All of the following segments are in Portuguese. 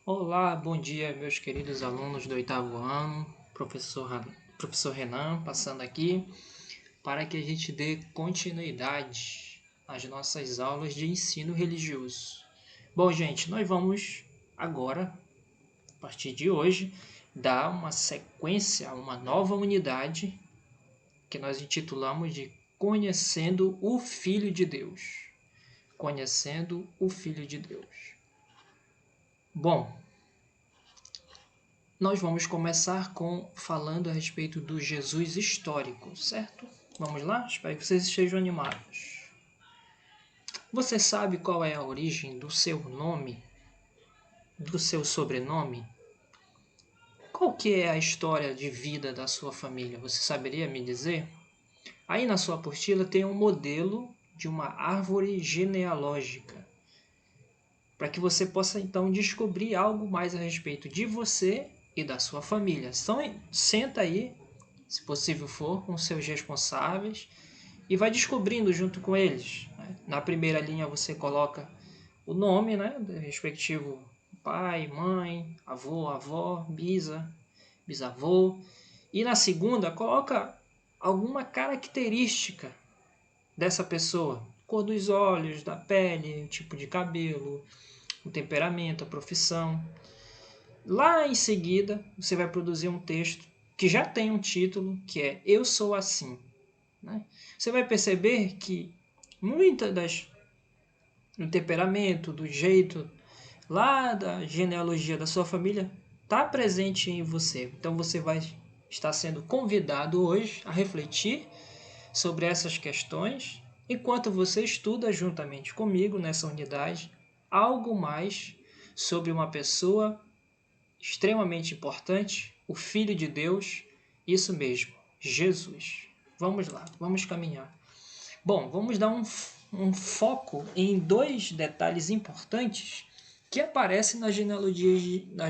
Olá, bom dia, meus queridos alunos do oitavo ano, professor Renan, passando aqui para que a gente dê continuidade às nossas aulas de ensino religioso. Bom, gente, nós vamos agora, a partir de hoje, dar uma sequência a uma nova unidade que nós intitulamos de Conhecendo o Filho de Deus. Conhecendo o Filho de Deus. Bom, nós vamos começar falando a respeito do Jesus histórico, certo? Vamos lá? Espero que vocês estejam animados. Você sabe qual é a origem do seu nome, do seu sobrenome? Qual que é a história de vida da sua família? Você saberia me dizer? Aí na sua apostila tem um modelo de uma árvore genealógica, para que você possa então descobrir algo mais a respeito de você e da sua família. Então, senta aí, se possível for, com seus responsáveis e vai descobrindo junto com eles. Na primeira linha você coloca o nome, né, do respectivo pai, mãe, avô, avó, bisavô. E na segunda coloca alguma característica dessa pessoa. Cor dos olhos, da pele, tipo de cabelo, o temperamento, a profissão. Lá em seguida, você vai produzir um texto que já tem um título, que é Eu Sou Assim. Né? Você vai perceber que muitas das do temperamento, do jeito lá da genealogia da sua família está presente em você. Então você vai estar sendo convidado hoje a refletir sobre essas questões enquanto você estuda juntamente comigo nessa unidade algo mais sobre uma pessoa extremamente importante, o Filho de Deus, isso mesmo, Jesus. Vamos lá, vamos caminhar. Bom, vamos dar um foco em dois detalhes importantes que aparecem na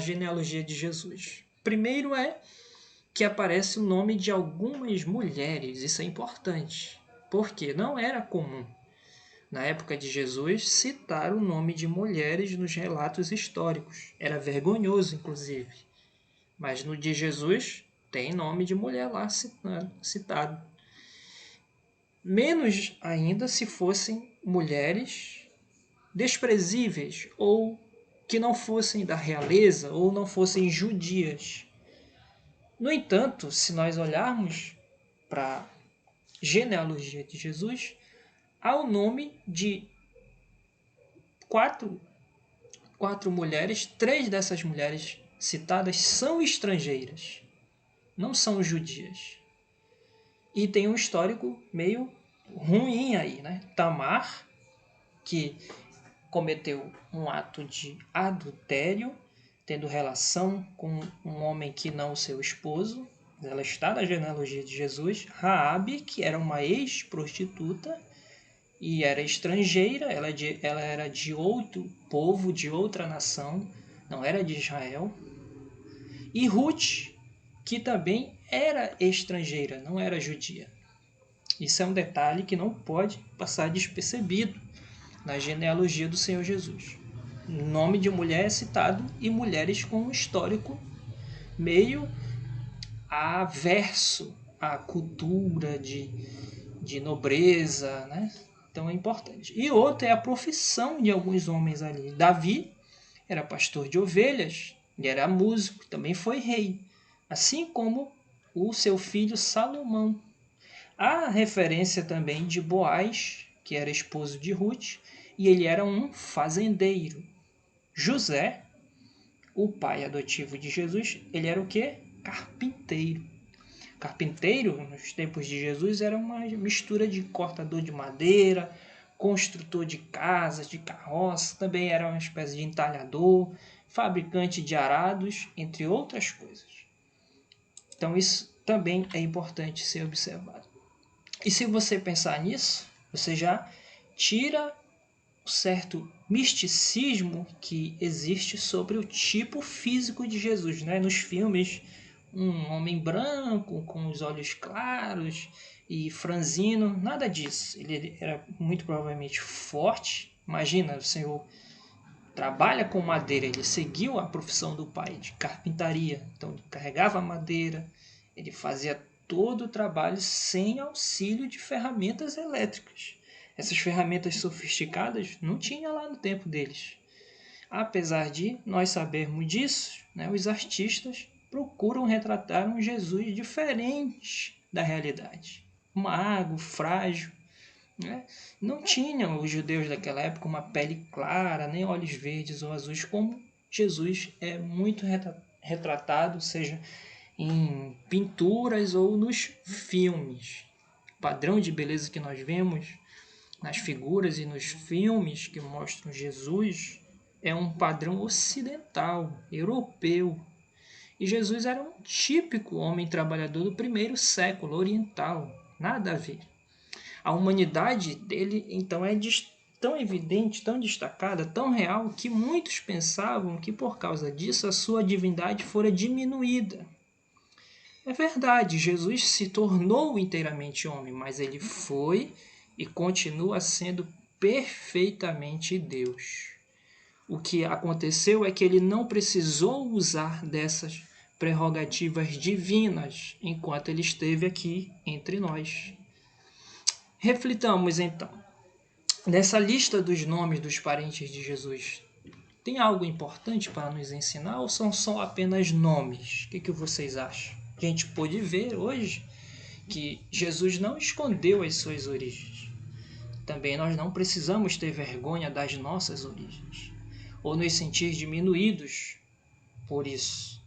genealogia de Jesus. Primeiro é que aparece o nome de algumas mulheres, isso é importante, porque não era comum, na época de Jesus, citar o nome de mulheres nos relatos históricos. Era vergonhoso, inclusive. Mas no de Jesus tem nome de mulher lá citado. Menos ainda se fossem mulheres desprezíveis ou que não fossem da realeza ou não fossem judias. No entanto, se nós olharmos para a genealogia de Jesus, há o nome de quatro mulheres, três dessas mulheres citadas são estrangeiras, não são judias. E tem um histórico meio ruim aí, né? Tamar, que cometeu um ato de adultério, tendo relação com um homem que não o seu esposo. Ela está na genealogia de Jesus. Raabe, que era uma ex-prostituta e era estrangeira, ela era de outro povo, de outra nação, não era de Israel. E Ruth, que também era estrangeira, não era judia. Isso é um detalhe que não pode passar despercebido na genealogia do Senhor Jesus. Nome de mulher é citado e mulheres com um histórico meio averso à cultura de nobreza, né? Então é importante. E outra é a profissão de alguns homens ali. Davi era pastor de ovelhas, e era músico, também foi rei, assim como o seu filho Salomão. Há referência também de Boaz, que era esposo de Ruth, e ele era um fazendeiro. José, o pai adotivo de Jesus, ele era o quê? Carpinteiro. Carpinteiro, nos tempos de Jesus, era uma mistura de cortador de madeira, construtor de casas, de carroça, também era uma espécie de entalhador, fabricante de arados, entre outras coisas. Então isso também é importante ser observado. E se você pensar nisso, você já tira um certo misticismo que existe sobre o tipo físico de Jesus, né? Nos filmes, um homem branco com os olhos claros e franzino, nada disso. Ele era muito provavelmente forte. Imagina o Senhor trabalha com madeira, ele seguiu a profissão do pai de carpintaria. Então ele carregava madeira, ele fazia todo o trabalho sem auxílio de ferramentas elétricas. Essas ferramentas sofisticadas não tinha lá no tempo deles. Apesar de nós sabermos disso, né, os artistas procuram retratar um Jesus diferente da realidade. Mago, frágil. Né? Não tinham os judeus daquela época uma pele clara, nem olhos verdes ou azuis, como Jesus é muito retratado, seja em pinturas ou nos filmes. O padrão de beleza que nós vemos nas figuras e nos filmes que mostram Jesus é um padrão ocidental, europeu. E Jesus era um típico homem trabalhador do primeiro século, oriental. Nada a ver. A humanidade dele, então, é tão evidente, tão destacada, tão real, que muitos pensavam que por causa disso a sua divindade fora diminuída. É verdade, Jesus se tornou inteiramente homem, mas ele foi e continua sendo perfeitamente Deus. O que aconteceu é que ele não precisou usar dessas prerrogativas divinas enquanto ele esteve aqui entre nós. Reflitamos então. Nessa lista dos nomes dos parentes de Jesus, tem algo importante para nos ensinar ou são só apenas nomes? O que vocês acham? A gente pôde ver hoje que Jesus não escondeu as suas origens. Também nós não precisamos ter vergonha das nossas origens, ou nos sentir diminuídos por isso.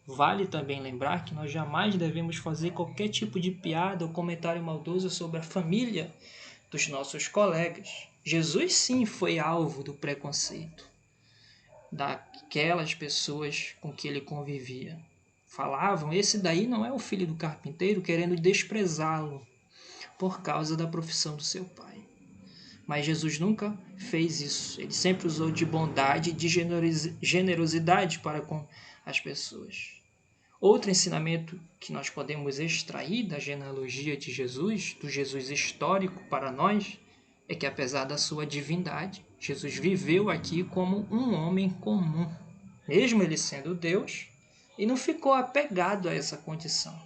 Vale também lembrar que nós jamais devemos fazer qualquer tipo de piada ou comentário maldoso sobre a família dos nossos colegas. Jesus sim foi alvo do preconceito daquelas pessoas com que ele convivia. Falavam, esse daí não é o filho do carpinteiro, querendo desprezá-lo por causa da profissão do seu pai. Mas Jesus nunca fez isso. Ele sempre usou de bondade e de generosidade para com as pessoas. Outro ensinamento que nós podemos extrair da genealogia de Jesus, do Jesus histórico para nós, é que apesar da sua divindade, Jesus viveu aqui como um homem comum, mesmo ele sendo Deus, e não ficou apegado a essa condição.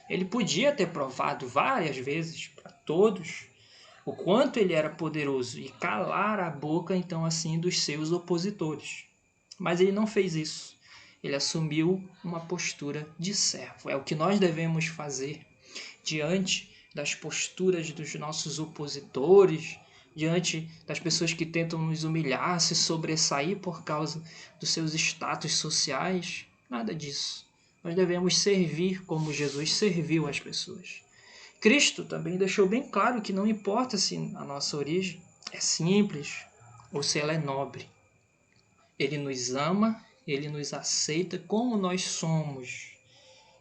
Ele podia ter provado várias vezes para todos o quanto ele era poderoso e calar a boca, então, assim, dos seus opositores. Mas ele não fez isso. Ele assumiu uma postura de servo. É o que nós devemos fazer diante das posturas dos nossos opositores, diante das pessoas que tentam nos humilhar, se sobressair por causa dos seus status sociais. Nada disso. Nós devemos servir como Jesus serviu as pessoas. Cristo também deixou bem claro que não importa se a nossa origem é simples ou se ela é nobre. Ele nos ama, ele nos aceita como nós somos.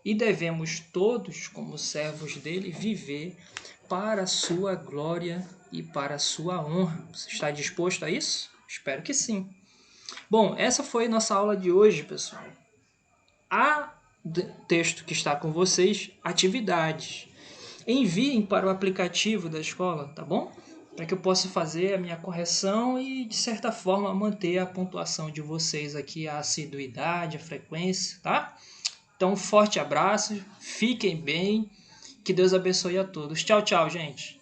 E devemos todos, como servos dele, viver para a sua glória e para a sua honra. Você está disposto a isso? Espero que sim. Bom, essa foi nossa aula de hoje, pessoal. Há texto que está com vocês, atividades. Enviem para o aplicativo da escola, tá bom? Para que eu possa fazer a minha correção e, de certa forma, manter a pontuação de vocês aqui, a assiduidade, a frequência, tá? Então, um forte abraço, fiquem bem, que Deus abençoe a todos. Tchau, tchau, gente!